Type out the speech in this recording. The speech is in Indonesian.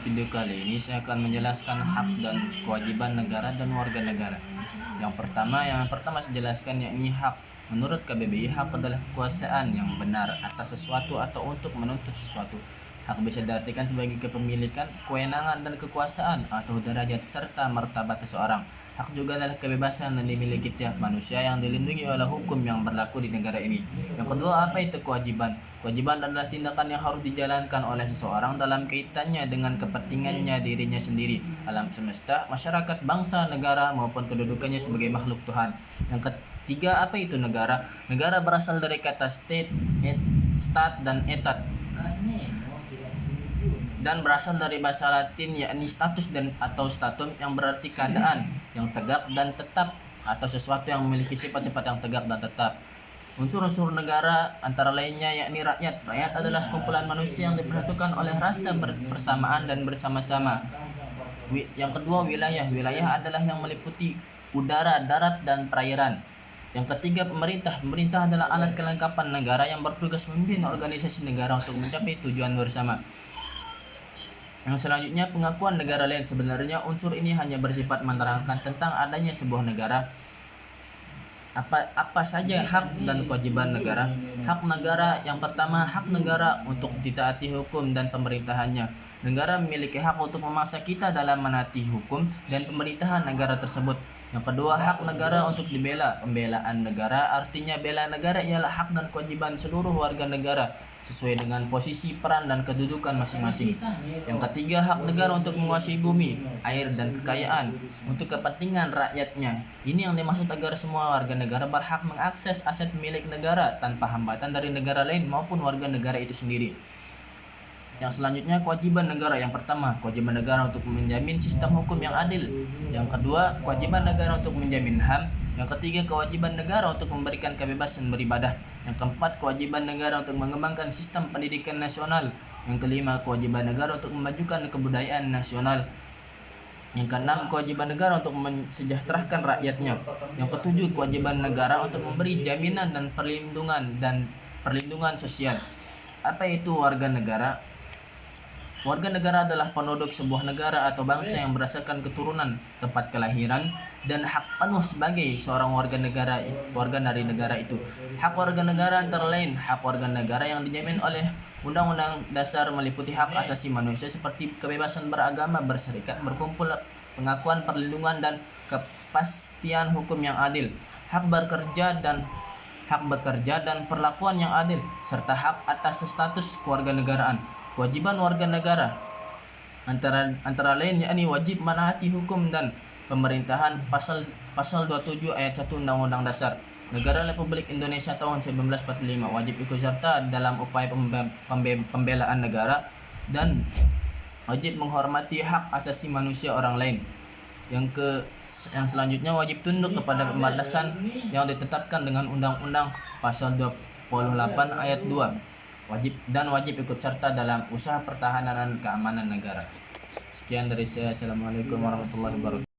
video kali ini saya akan menjelaskan hak dan kewajiban negara dan warga negara. Yang pertama saya jelaskan yakni hak. Menurut KBBI, hak adalah kekuasaan yang benar atas sesuatu atau untuk menuntut sesuatu. Hak bisa diartikan sebagai kepemilikan, kewenangan dan kekuasaan atau derajat serta martabat seseorang. Hak juga adalah kebebasan yang dimiliki tiap manusia yang dilindungi oleh hukum yang berlaku di negara ini. Yang kedua, apa itu kewajiban? Kewajiban adalah tindakan yang harus dijalankan oleh seseorang dalam kaitannya dengan kepentingannya dirinya sendiri, alam semesta, masyarakat, bangsa, negara, maupun kedudukannya sebagai makhluk Tuhan. Yang ketiga, apa itu negara? Negara berasal dari kata stat dan etat, dan berasal dari bahasa Latin yakni status dan atau statum yang berarti keadaan yang tegak dan tetap atau sesuatu yang memiliki sifat-sifat yang tegak dan tetap. Unsur-unsur negara antara lainnya yakni rakyat. Rakyat adalah sekumpulan manusia yang dipersatukan oleh rasa bersamaan dan bersama-sama. Yang kedua, wilayah. Wilayah adalah yang meliputi udara, darat, dan perairan. Yang ketiga, pemerintah. Pemerintah adalah alat kelengkapan negara yang bertugas memimpin organisasi negara untuk mencapai tujuan bersama. Yang selanjutnya, pengakuan negara lain. Sebenarnya unsur ini hanya bersifat menerangkan tentang adanya sebuah negara. Apa saja hak dan kewajiban negara? Hak negara yang pertama, hak negara untuk ditaati hukum dan pemerintahannya. Negara memiliki hak untuk memaksa kita dalam menaati hukum dan pemerintahan negara tersebut. Yang kedua, hak negara untuk dibela. Pembelaan negara artinya bela negara ialah hak dan kewajiban seluruh warga negara sesuai dengan posisi, peran, dan kedudukan masing-masing. Yang ketiga, hak negara untuk menguasai bumi, air, dan kekayaan untuk kepentingan rakyatnya. Ini yang dimaksud agar semua warga negara berhak mengakses aset milik negara tanpa hambatan dari negara lain maupun warga negara itu sendiri. Yang selanjutnya, kewajiban negara. Yang pertama, kewajiban negara untuk menjamin sistem hukum yang adil. Yang kedua, kewajiban negara untuk menjamin HAM. Yang ketiga, kewajiban negara untuk memberikan kebebasan beribadah. Yang keempat, kewajiban negara untuk mengembangkan sistem pendidikan nasional. Yang kelima, kewajiban negara untuk memajukan kebudayaan nasional. Yang keenam, kewajiban negara untuk mensejahterakan rakyatnya. Yang ketujuh, kewajiban negara untuk memberi jaminan dan perlindungan sosial. Apa itu warga negara? Warga negara adalah penduduk sebuah negara atau bangsa yang berdasarkan keturunan, tempat kelahiran, dan hak penuh sebagai seorang warga dari negara itu. Hak warga negara antara lain hak warga negara yang dijamin oleh Undang-Undang Dasar meliputi hak asasi manusia seperti kebebasan beragama, berserikat, berkumpul, pengakuan, perlindungan, dan kepastian hukum yang adil. Hak bekerja dan perlakuan yang adil, serta hak atas status kewarganegaraan. Kewajiban warga negara antara lain yakni wajib menaati hukum dan pemerintahan pasal 27 ayat 1 Undang-Undang Dasar Negara Republik Indonesia tahun 1945, wajib ikut serta dalam upaya pembelaan negara dan wajib menghormati hak asasi manusia orang lain. Yang selanjutnya, wajib tunduk kepada pembatasan yang ditetapkan dengan Undang-Undang pasal 28 ayat 2. Wajib ikut serta dalam usaha pertahanan dan keamanan negara. Sekian dari saya. Assalamualaikum warahmatullahi wabarakatuh.